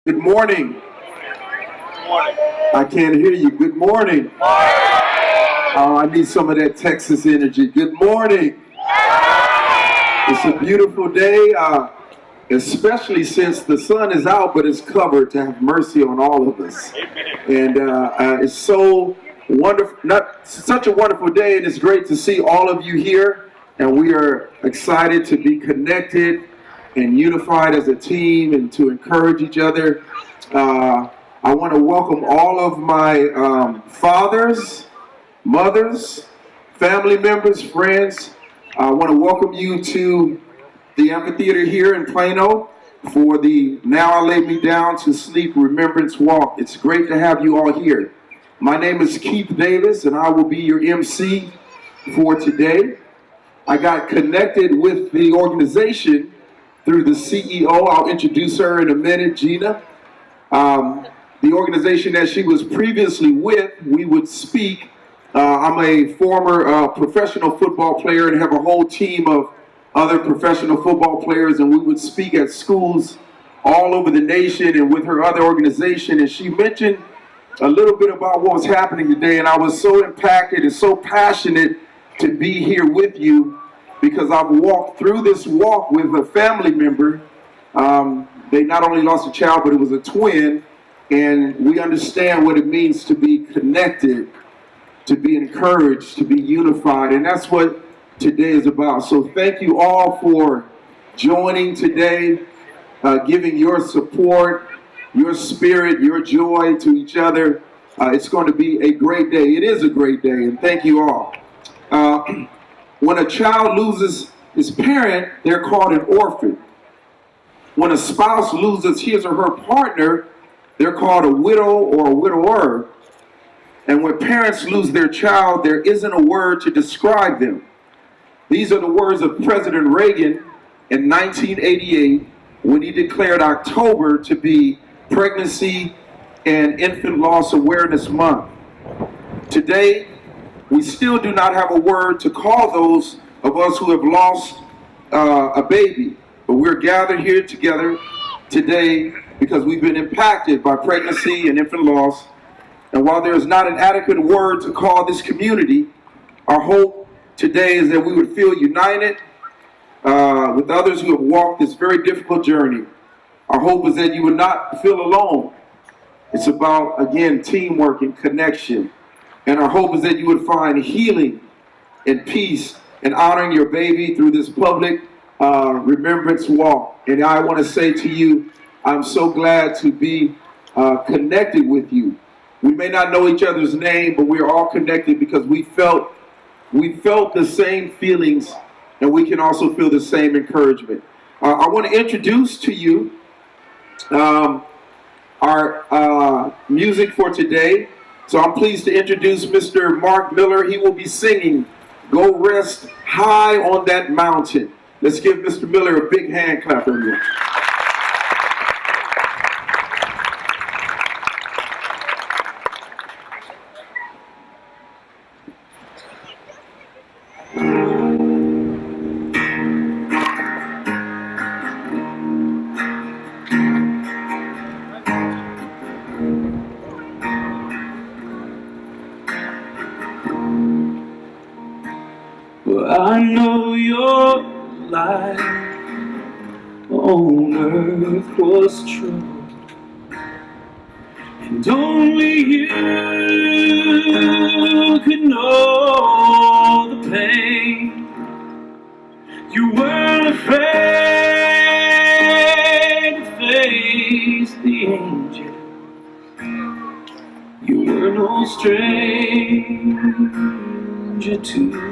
Good morning. Good morning. I can't hear you. Good morning. Oh, I need some of that Texas energy. Good morning. It's a beautiful day, especially since the sun is out, but it's covered, to have mercy on all of us. And it's so wonderful, such a wonderful day, and it's great to see all of you here. And we are excited to be connected and unified as a team and to encourage each other. I want to welcome all of my fathers, mothers, family members, friends. I want to welcome you to the amphitheater here in Plano for the Now I Lay Me Down to Sleep Remembrance Walk. It's great to have you all here. My name is Keith Davis, and I will be your MC for today. I got connected with the organization through the CEO. I'll introduce her in a minute, Gina. The organization that she was previously with, we would speak. I'm a former professional football player and have a whole team of other professional football players, and we would speak at schools all over the nation and with her other organization. And she mentioned a little bit about what was happening today, and I was so impacted and so passionate to be here with you because I've walked through this walk with a family member. They not only lost a child, but it was a twin, and we understand what it means to be connected, to be encouraged, to be unified, and that's what today is about. So thank you all for joining today, giving your support, your spirit, your joy to each other. It's going to be a great day. It is a great day, and thank you all. When a child loses his parent, they're called an orphan. When a spouse loses his or her partner, they're called a widow or a widower. And when parents lose their child, there isn't a word to describe them. These are the words of President Reagan in 1988 when he declared October to be Pregnancy and Infant Loss Awareness Month. Today, we still do not have a word to call those of us who have lost a baby, but we're gathered here together today because we've been impacted by pregnancy and infant loss. And while there is not an adequate word to call this community, our hope today is that we would feel united with others who have walked this very difficult journey. Our hope is that you would not feel alone. It's about, again, teamwork and connection. And our hope is that you would find healing and peace in honoring your baby through this public remembrance walk. And I want to say to you, I'm so glad to be connected with you. We may not know each other's name, but we are all connected because we felt the same feelings, and we can also feel the same encouragement. I want to introduce to you our music for today. So I'm pleased to introduce Mr. Mark Miller. He will be singing Go Rest High on That Mountain. Let's give Mr. Miller a big hand clap, everyone. I know your life on earth was true, and only you could know the pain. You weren't afraid to face the angel. You were no stranger to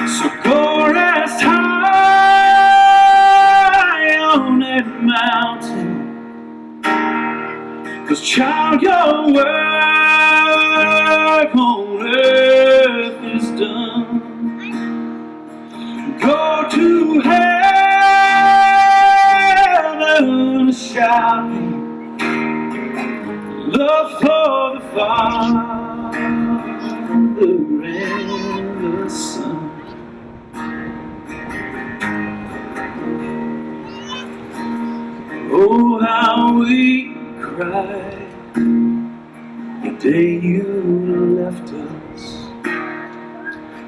so go rest high on that mountain, 'cause child, your work on earth is done. Go to heaven shouting love for the Father and the Son. Oh, how we cried the day you left us.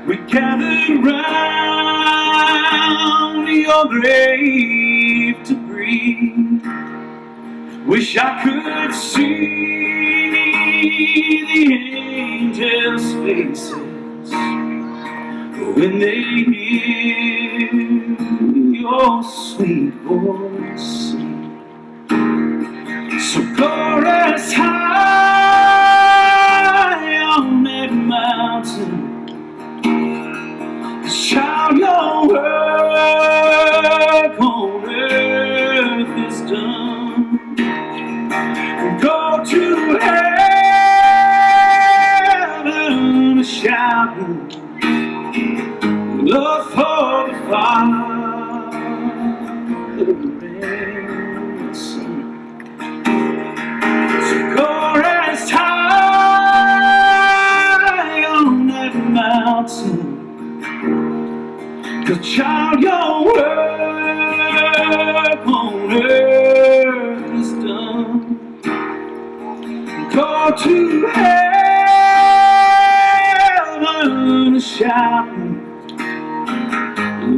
We gathered round your grave to breathe. Wish I could see the angels' faces when they hear your sweet voice sing. So chorus high on that mountain, shout your work on earth is done. Go to heaven shouting love for the Father and the Son. So chorus high on that mountain, 'cause child, your work on earth is done. Go to heaven shouting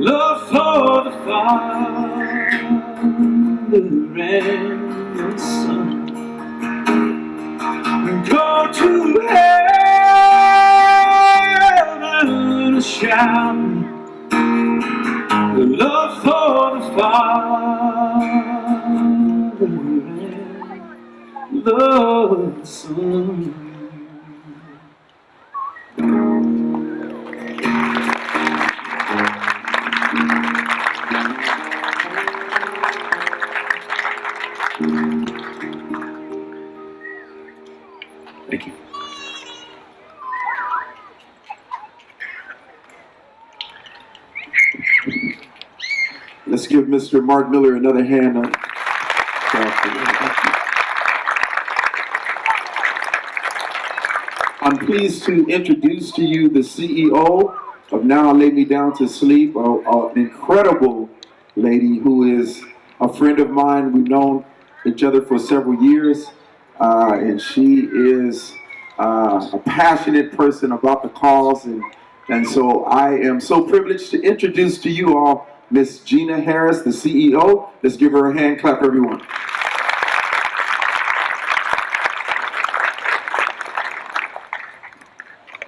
love for the Father and the Son. Go to heaven shouting love for the Father and the Son. Thank you. Let's give Mr. Mark Miller another hand up. I'm pleased to introduce to you the CEO of Now Lay Me Down to Sleep, an incredible lady who is a friend of mine. We've known each other for several years, and she is a passionate person about the cause, and so I am so privileged to introduce to you all Miss Gina Harris, the CEO. Let's give her a hand clap, everyone.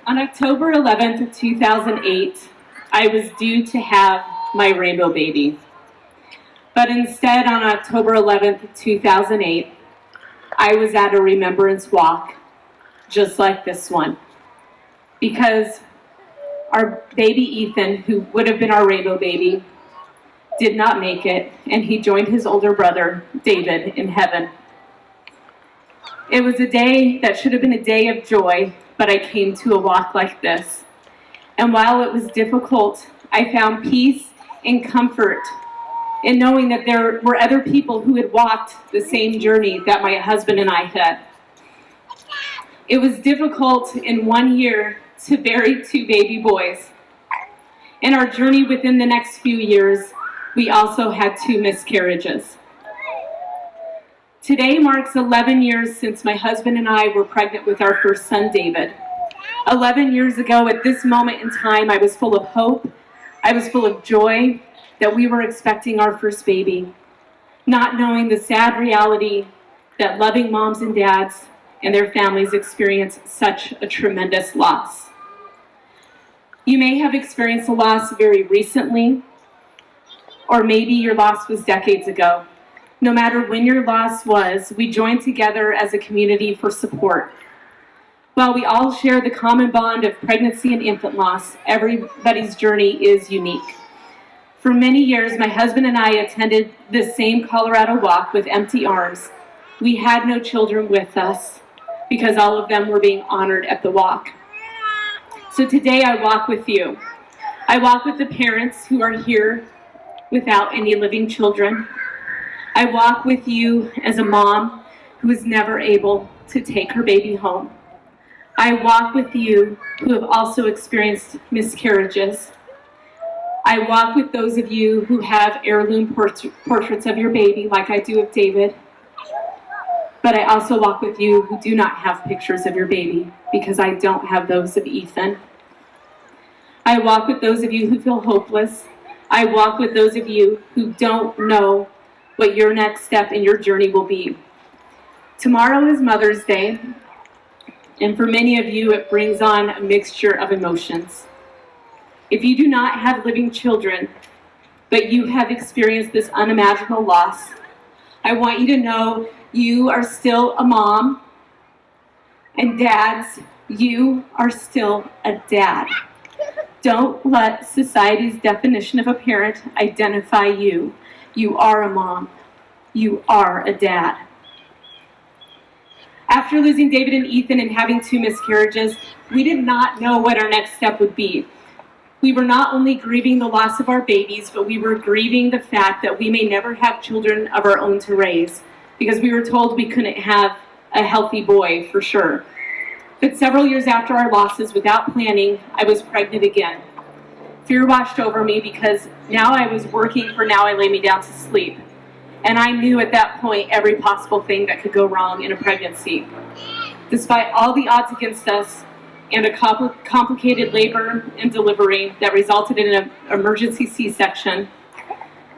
On October 11th, 2008, I was due to have my rainbow baby. But instead, on October 11th, 2008, I was at a remembrance walk, just like this one. Because our baby Ethan, who would have been our rainbow baby, did not make it, and he joined his older brother, David, in heaven. It was a day that should have been a day of joy, but I came to a walk like this. And while it was difficult, I found peace and comfort in knowing that there were other people who had walked the same journey that my husband and I had. It was difficult in 1 year to bury 2 baby boys. In our journey within the next few years, we also had 2 miscarriages. Today marks 11 years since my husband and I were pregnant with our first son, David. 11 years ago, at this moment in time, I was full of hope. I was full of joy that we were expecting our first baby, not knowing the sad reality that loving moms and dads and their families experience such a tremendous loss. You may have experienced a loss very recently, or maybe your loss was decades ago. No matter when your loss was, we joined together as a community for support. While we all share the common bond of pregnancy and infant loss, everybody's journey is unique. For many years, my husband and I attended this same Colorado walk with empty arms. We had no children with us because all of them were being honored at the walk. So today I walk with you. I walk with the parents who are here without any living children. I walk with you as a mom who is never able to take her baby home. I walk with you who have also experienced miscarriages. I walk with those of you who have heirloom portraits of your baby, like I do of David. But I also walk with you who do not have pictures of your baby, because I don't have those of Ethan. I walk with those of you who feel hopeless. I walk with those of you who don't know what your next step in your journey will be. Tomorrow is Mother's Day, and for many of you, it brings on a mixture of emotions. If you do not have living children, but you have experienced this unimaginable loss, I want you to know you are still a mom, and dads, you are still a dad. Don't let society's definition of a parent identify you. You are a mom. You are a dad. After losing David and Ethan and having 2 miscarriages, we did not know what our next step would be. We were not only grieving the loss of our babies, but we were grieving the fact that we may never have children of our own to raise, because we were told we couldn't have a healthy boy for sure. But several years after our losses, without planning, I was pregnant again. Fear washed over me because now I was working for Now I Lay Me Down to Sleep. And I knew at that point every possible thing that could go wrong in a pregnancy. Despite all the odds against us and a complicated labor and delivery that resulted in an emergency C-section,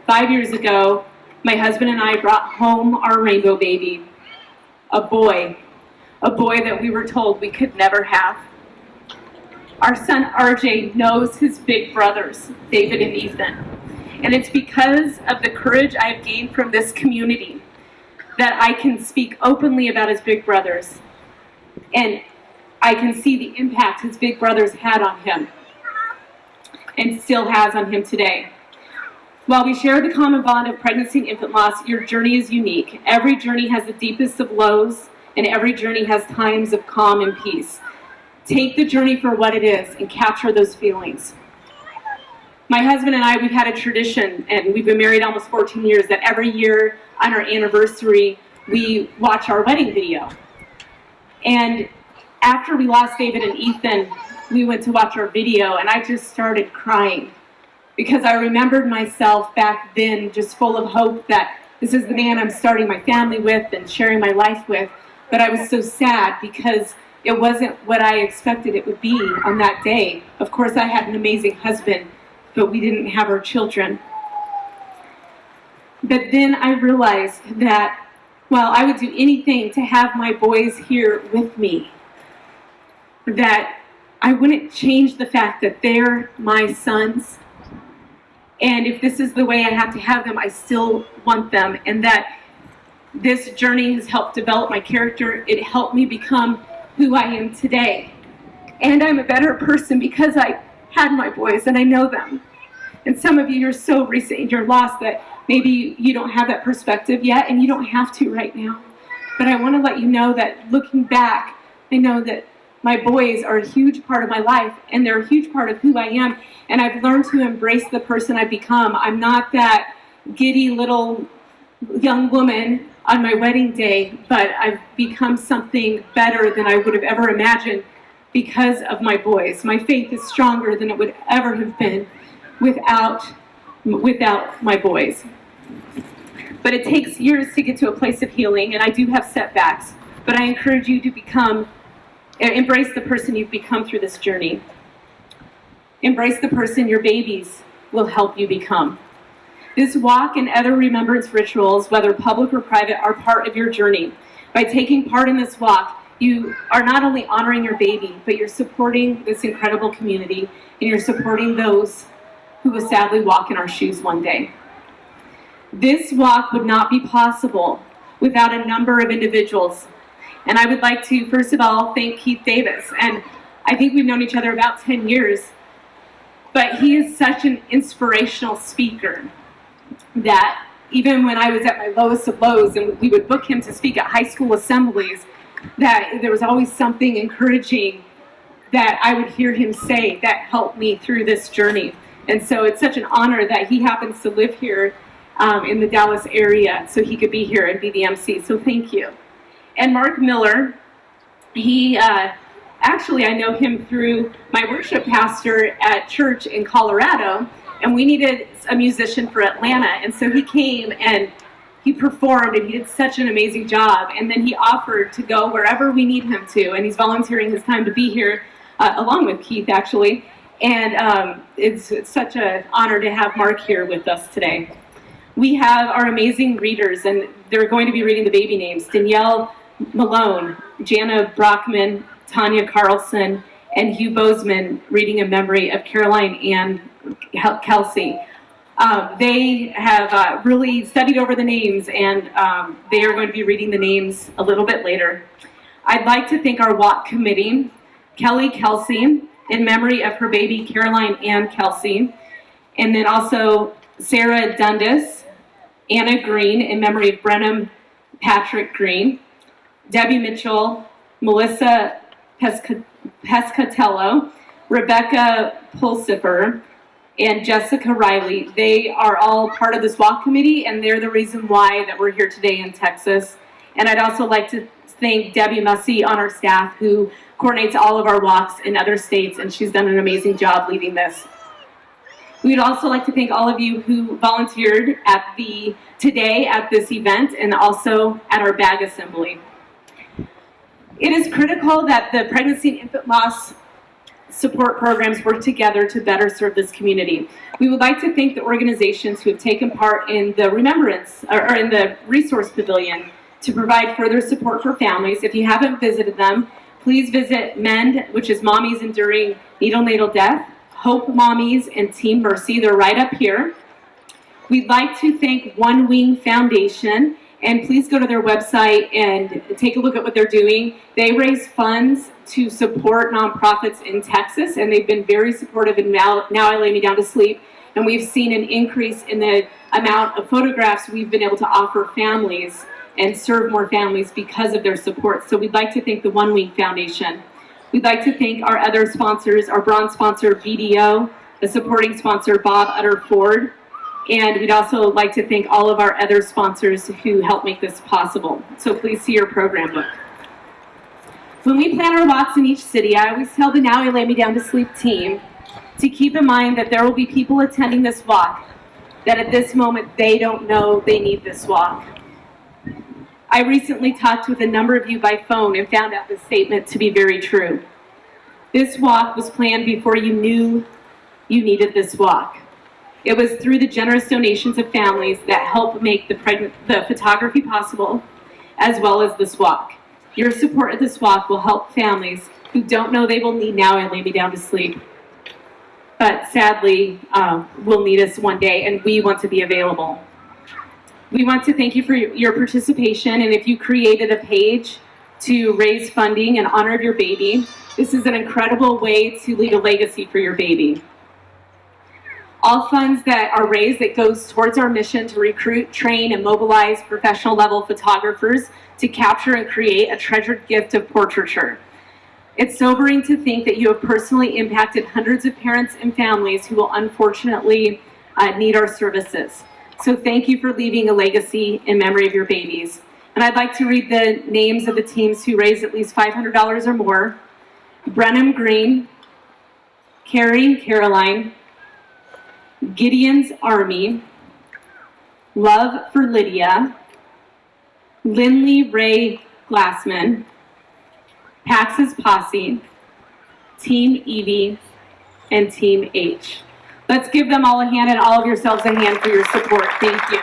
5 years ago, my husband and I brought home our rainbow baby, a boy that we were told we could never have. Our son RJ knows his big brothers, David and Ethan. And it's because of the courage I've gained from this community that I can speak openly about his big brothers. And I can see the impact his big brothers had on him and still has on him today. While we share the common bond of pregnancy and infant loss, your journey is unique. Every journey has the deepest of lows, and every journey has times of calm and peace. Take the journey for what it is and capture those feelings. My husband and I, we've had a tradition, and we've been married almost 14 years, that every year on our anniversary, we watch our wedding video. And after we lost David and Ethan, we went to watch our video, and I just started crying because I remembered myself back then just full of hope that this is the man I'm starting my family with and sharing my life with. But I was so sad because it wasn't what I expected it would be on that day. Of course, I had an amazing husband, but we didn't have our children. But then I realized that, well, I would do anything to have my boys here with me, that I wouldn't change the fact that they're my sons. And if this is the way I have to have them, I still want them. And that this journey has helped develop my character. It helped me become who I am today. And I'm a better person because I had my boys and I know them. And some of you are so recent in your loss that maybe you don't have that perspective yet, and you don't have to right now. But I want to let you know that looking back, I know that my boys are a huge part of my life, and they're a huge part of who I am. And I've learned to embrace the person I've become. I'm not that giddy little young woman on my wedding day, but I've become something better than I would have ever imagined because of my boys. My faith is stronger than it would ever have been without my boys. But it takes years to get to a place of healing, and I do have setbacks. But I encourage you to embrace the person you've become through this journey. Embrace the person your babies will help you become. This walk and other remembrance rituals, whether public or private, are part of your journey. By taking part in this walk, you are not only honoring your baby, but you're supporting this incredible community, and you're supporting those who will sadly walk in our shoes one day. This walk would not be possible without a number of individuals. And I would like to, first of all, thank Keith Davis. And I think we've known each other about 10 years. But he is such an inspirational speaker that even when I was at my lowest of lows and we would book him to speak at high school assemblies, that there was always something encouraging that I would hear him say that helped me through this journey. And so it's such an honor that he happens to live here in the Dallas area so he could be here and be the MC. So thank you. And Mark Miller, he actually, I know him through my worship pastor at church in Colorado, and we needed a musician for Atlanta. And so he came and he performed, and he did such an amazing job. And then he offered to go wherever we need him to, and he's volunteering his time to be here, along with Keith, actually. And it's such an honor to have Mark here with us today. We have our amazing readers, and they're going to be reading the baby names: Danielle Malone, Jana Brockman, Tanya Carlson, and Hugh Bozeman, reading in memory of Caroline Ann Kelsey. They have really studied over the names, and they are going to be reading the names a little bit later. I'd like to thank our walk committee: Kelly Kelsey, in memory of her baby Caroline Ann Kelsey, and then also Sarah Dundas, Anna Green, in memory of Brenham Patrick Green, Debbie Mitchell, Melissa Pescatello, Rebecca Pulsifer, and Jessica Riley. They are all part of this walk committee, and they're the reason why that we're here today in Texas. And I'd also like to thank Debbie Mussey on our staff, who coordinates all of our walks in other states, and she's done an amazing job leading this. We'd also like to thank all of you who volunteered today at this event, and also at our bag assembly. It is critical that the pregnancy and infant loss support programs work together to better serve this community. We would like to thank the organizations who have taken part in the remembrance, or in the resource pavilion, to provide further support for families. If you haven't visited them, please visit MEND, which is Mommies Enduring Neonatal Death, Hope Mommies, and Team Mercy. They're right up here. We'd like to thank One Wing Foundation, and please go to their website and take a look at what they're doing. They raise funds to support nonprofits in Texas, and they've been very supportive. And now I lay me down to sleep, and we've seen an increase in the amount of photographs we've been able to offer families and serve more families because of their support. So we'd like to thank the One Wing Foundation. We'd like to thank our other sponsors: our bronze sponsor, BDO, the supporting sponsor, Bob Utter Ford, and we'd also like to thank all of our other sponsors who help make this possible. So please see your program book. When we plan our walks in each city, I always tell the Now I Lay Me Down to Sleep team to keep in mind that there will be people attending this walk that at this moment they don't know they need this walk. I recently talked with a number of you by phone and found out this statement to be very true. This walk was planned before you knew you needed this walk. It was through the generous donations of families that helped make the photography possible, as well as this walk. Your support of this walk will help families who don't know they will need Now I Lay Me Down to Sleep, but sadly will need us one day, and we want to be available. We want to thank you for your participation, and if you created a page to raise funding in honor of your baby, this is an incredible way to leave a legacy for your baby. All funds that are raised, that goes towards our mission to recruit, train, and mobilize professional level photographers to capture and create a treasured gift of portraiture. It's sobering to think that you have personally impacted hundreds of parents and families who will unfortunately need our services. So thank you for leaving a legacy in memory of your babies. And I'd like to read the names of the teams who raised at least $500 or more: Brenham Green, Carrie Caroline, Gideon's Army, Love for Lydia, Lindley Ray Glassman, Pax's Posse, Team Evie, and Team H. Let's give them all a hand, and all of yourselves a hand for your support. Thank you.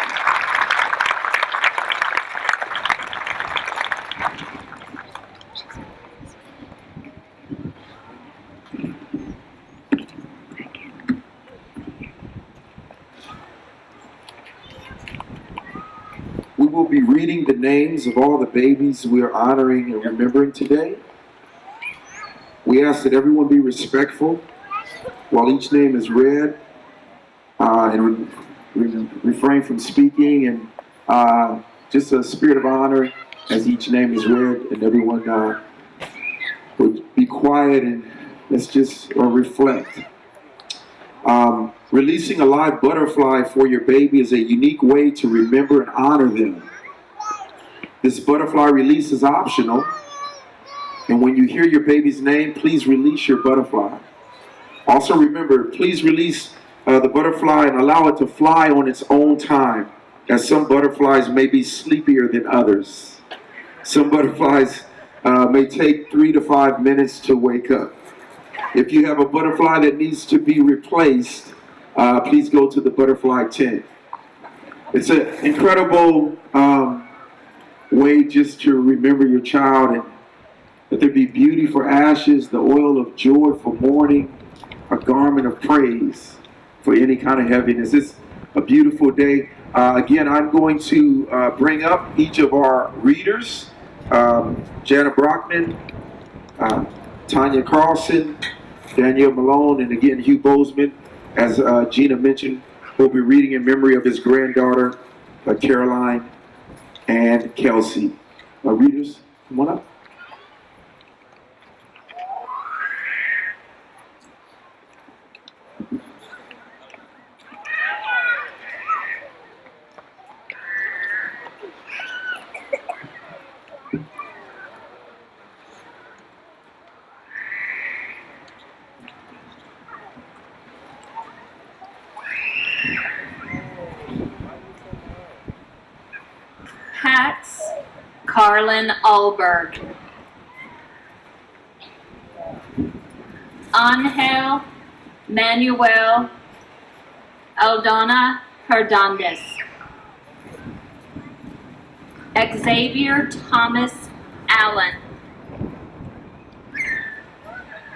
We will be reading the names of all the babies we are honoring and remembering today. We ask that everyone be respectful while each name is read, and refrain from speaking, and just a spirit of honor as each name is read, and everyone would be quiet and let's just reflect. Releasing a live butterfly for your baby is a unique way to remember and honor them. This butterfly release is optional, and when you hear your baby's name, please release your butterfly. Also remember, please release the butterfly and allow it to fly on its own time, as some butterflies may be sleepier than others. Some butterflies may take 3 to 5 minutes to wake up. If you have a butterfly that needs to be replaced, please go to the butterfly tent. It's an incredible way just to remember your child, and that there be beauty for ashes, the oil of joy for mourning, a garment of praise for any kind of heaviness. It's a beautiful day. Again, I'm going to bring up each of our readers, Jana Brockman, Tanya Carlson, Danielle Malone, and again, Hugh Bozeman. As Gina mentioned, we'll be reading in memory of his granddaughter, Caroline and Kelsey. Readers, come on up. Hats, Carlin Alberg. Angel Manuel Aldana Hernandez. Xavier Thomas Allen.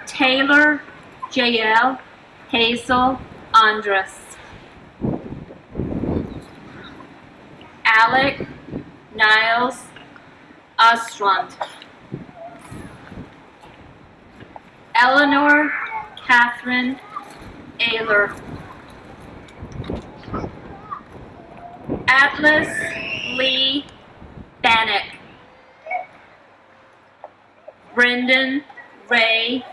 Taylor Jael Hazel Andres. Alec Niles Ostrand. Eleanor Catherine Ayler. Atlas Lee Bannock. Brendan Ray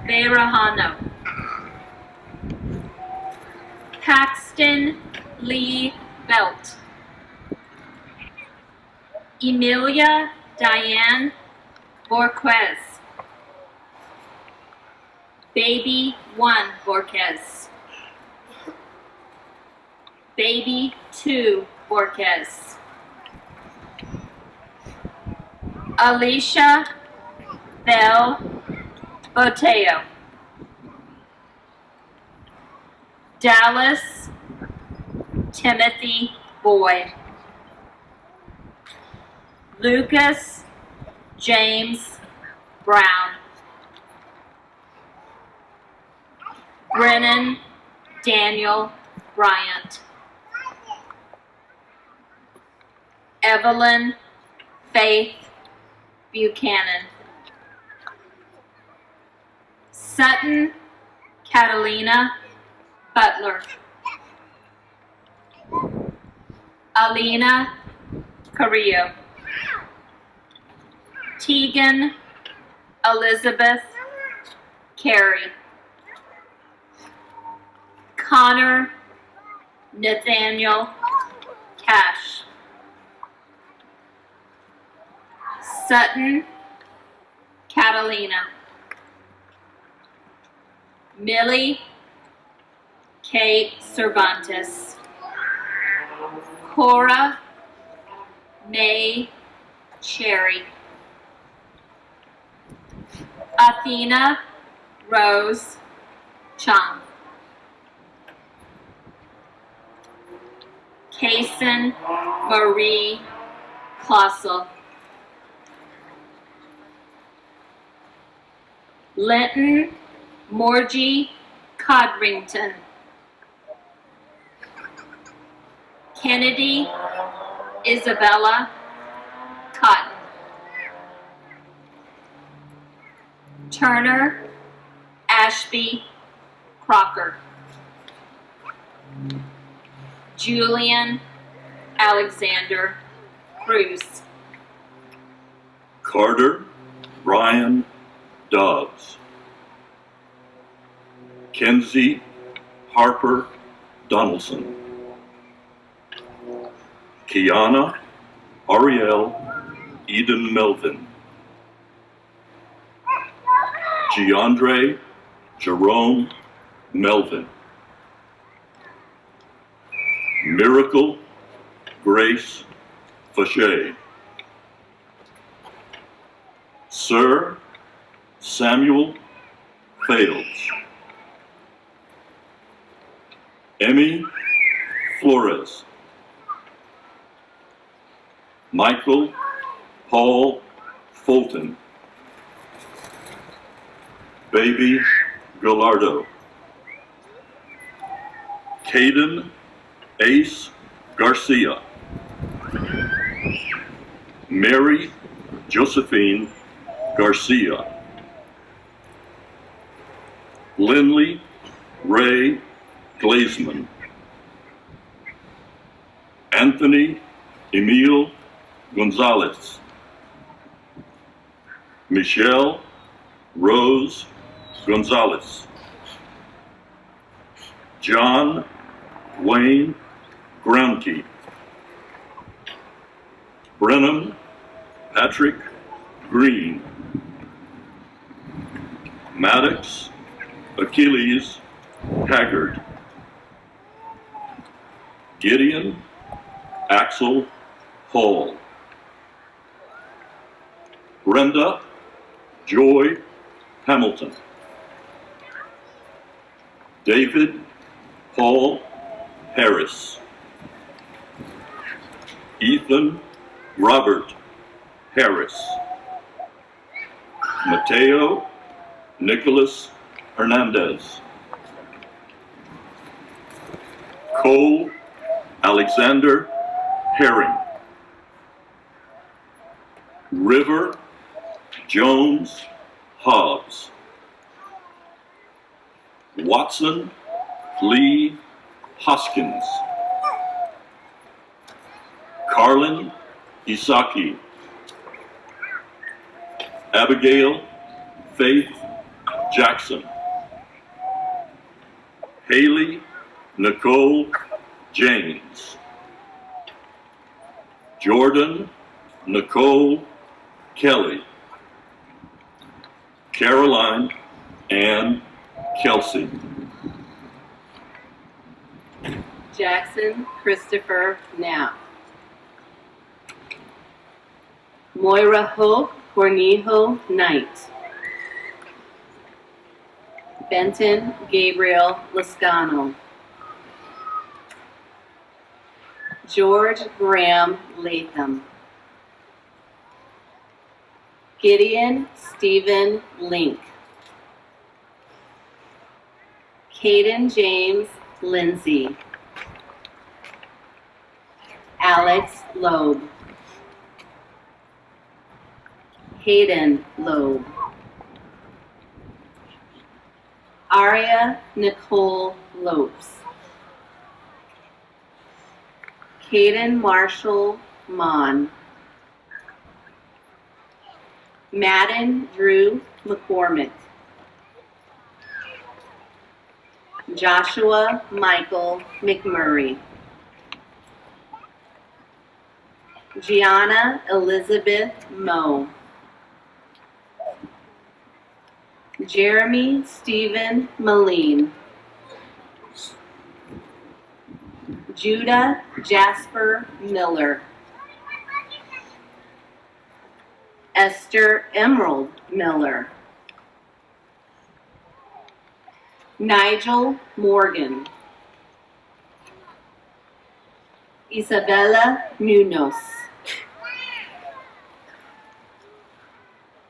Berahano. Paxton Lee Belt. Emilia Diane Borquez. Baby 1 Borquez. Baby 2 Borquez. Alicia Bell Boteo. Dallas Timothy Boyd. Lucas James Brown. Brennan Daniel Bryant. Evelyn Faith Buchanan. Sutton Catalina Butler. Alina Carrillo. Tegan Elizabeth Carey. Connor Nathaniel Cash. Sutton Catalina. Millie Kate Cervantes. Cora May Cherry. Athena Rose Chung. Kaysen Marie Klossel. Linton Morgie Codrington. Kennedy Isabella Cotton. Turner Ashby Crocker. Julian Alexander Cruz. Carter Brian Dobbs. Kenzie Harper Donaldson. Kiana Ariel Eden Melvin. Giandre Jerome Melvin. Miracle Grace Fauché, Sir Samuel Fales, Emmy Flores, Michael Paul Fulton, Baby Gallardo, Caden Ace Garcia, Mary Josephine Garcia, Lindley Ray Glazman, Anthony Emil Gonzalez, Michelle Rose Gonzalez, John Wayne Grounke, Brenham Patrick Green, Maddox Achilles Haggard, Gideon Axel Hall, Brenda Joy Hamilton, David Paul Harris, Ethan Robert Harris, Mateo Nicholas Hernandez, Cole Alexander Herring, River Jones Hobbs, Watson Lee Hoskins, Carlin Isaki, Abigail Faith Jackson, Haley Nicole James, Jordan Nicole Kelly, Caroline Ann Kelsey, Jackson Christopher Knapp, Moira Hope Cornejo Knight, Benton Gabriel Lascano, George Graham Latham, Gideon Stephen Link, Caden James Lindsay, Alex Loeb, Hayden Loeb, Aria Nicole Lopes, Caden Marshall Mon, Madden Drew McCormick, Joshua Michael McMurray, Gianna Elizabeth Moe, Jeremy Stephen Moline, Judah Jasper Miller, Esther Emerald Miller, Nigel Morgan, Isabella Munoz,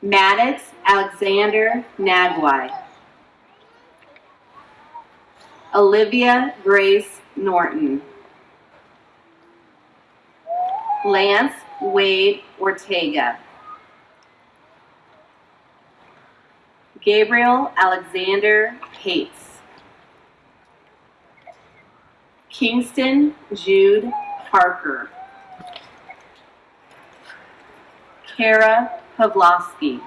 Maddox Alexander Nagwai, Olivia Grace Norton, Lance Wade Ortega, Gabriel Alexander Hates, Kingston Jude Parker, Kara Pavlovsky,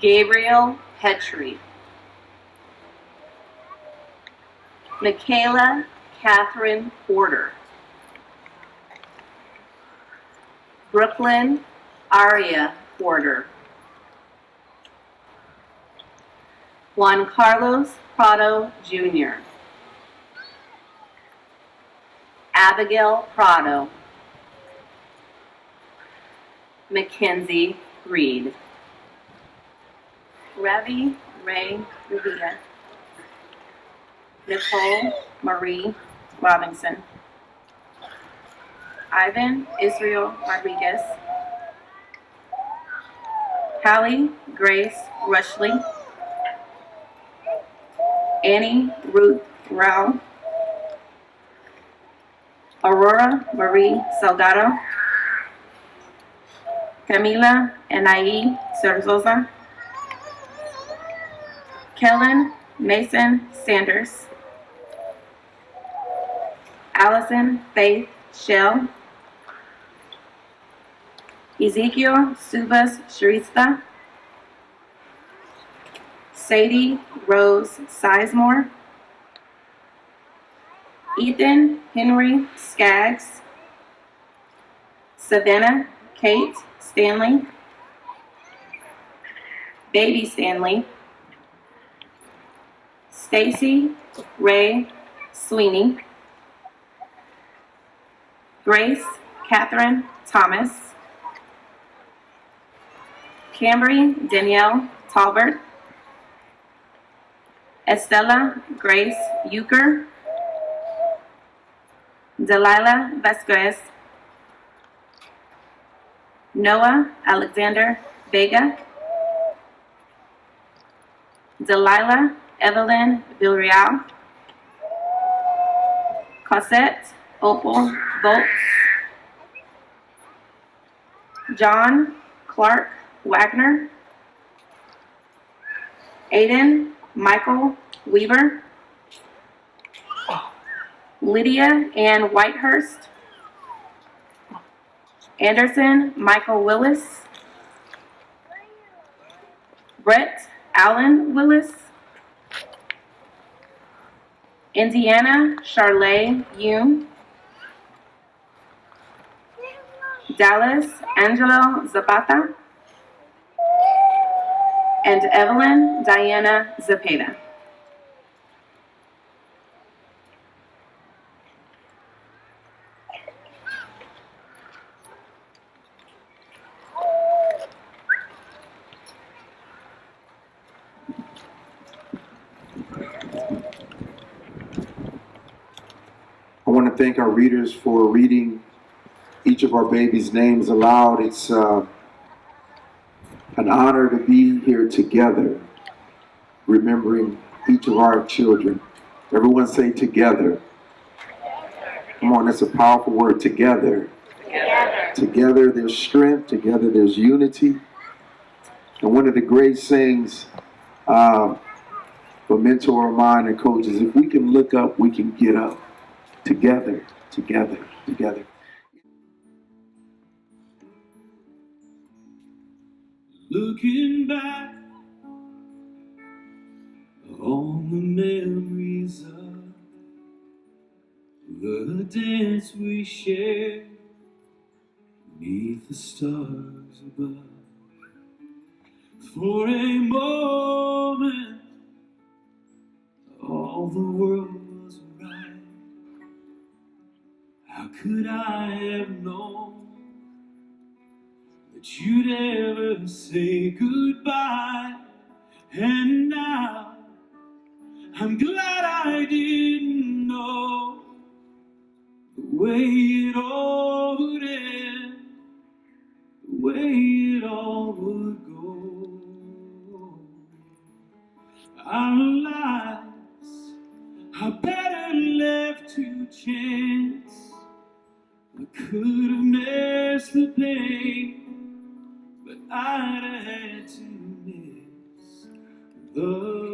Gabriel Petrie, Michaela Catherine Porter, Brooklyn Aria Porter, Juan Carlos Prado Jr., Abigail Prado, Mackenzie Reed, Ravi Ray Rivera, Nicole Marie Robinson, Ivan Israel Rodriguez, Hallie Grace Rushley, Annie Ruth Rao, Aurora Marie Salgado, Camila Anai Cerzosa, Kellen Mason Sanders, Allison Faith Shell, Ezekiel Subas Sharista, Sadie Rose Sizemore, Ethan Henry Skaggs, Savannah Kate Stanley, Baby Stanley, Stacy Ray Sweeney, Grace Catherine Thomas, Cambry Danielle Talbert, Estella Grace Euchre, Delilah Vasquez, Noah Alexander Vega, Delilah Evelyn Villarreal, Cosette Opal Volts, John Clark Wagner, Aiden Michael Weaver, Lydia Ann Whitehurst, Anderson Michael Willis, Brett Allen Willis, Indiana Charlay Yoon, Dallas Angelo Zapata, and Evelyn Diana Zapata. I want to thank our readers for reading each of our babies' names aloud. It's an honor to be here together, remembering each of our children. Everyone say together. Come on, that's a powerful word, together. Together. Together there's strength, together there's unity. And one of the great sayings for mentor of mine and coaches, if we can look up, we can get up. Together, together, together. Looking back on the memories of the dance we shared beneath the stars above. For a moment, all the world was right. How could I have known that you'd ever say goodbye? And now I'm glad I didn't know the way it all would end, the way it all would go. Our lives are better left to chance. I could have missed the pain, but I'd have had to miss the